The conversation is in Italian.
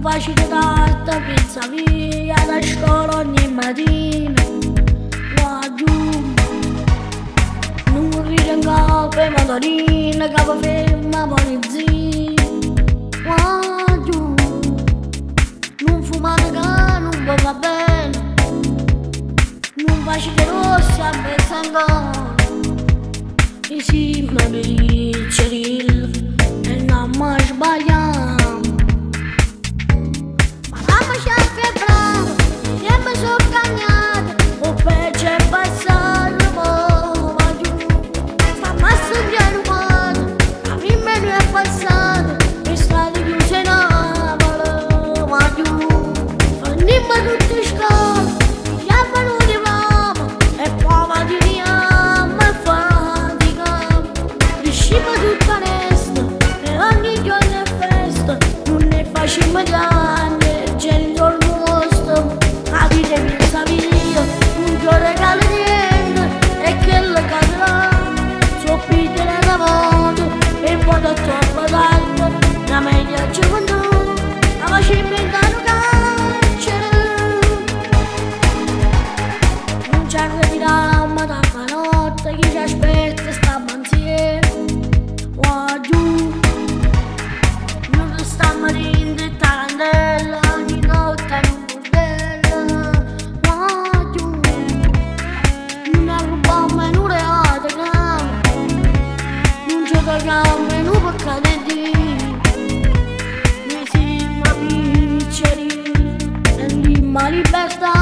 facile d'arte, pensa via da scuola ogni mattina. Qua giù, non ride in capo e motorina, capo ferma polizia. Qua giù, non fumate che non vi va bene, non facile rossa, pensa ancora. E sì, ma dice e non mi sbagliamo. Ma la faccia è brava, e mi sono cagnata, o peggio è passato, va giù. Sta massa di armato, la prima non è passata, e sta di chiusa in Napoli, va giù. Fanniamo tutte scuole, chiamano di mamma, e poi va di niamo e faticamo. Riusciamo tutta onesta, e ogni giorno è festa, non ne facciamo grande, genitor mostro. A dire pensa via, non ti regalo niente, e che le cadrà, so pidere la moto, e poi da troppo tardi, la meglio gioventù, la facciamo in caro carcere. Non ci arrediamo da notte, chi ci aspetta stiamo insieme. Qua giù, non stiamo rindo e tarantella, ogni notte in un bordello. Qua giù, non rubiamo e non reatiamo, non ci togliamo e non peccate di. Noi siamo piccoli e l'imma libertà.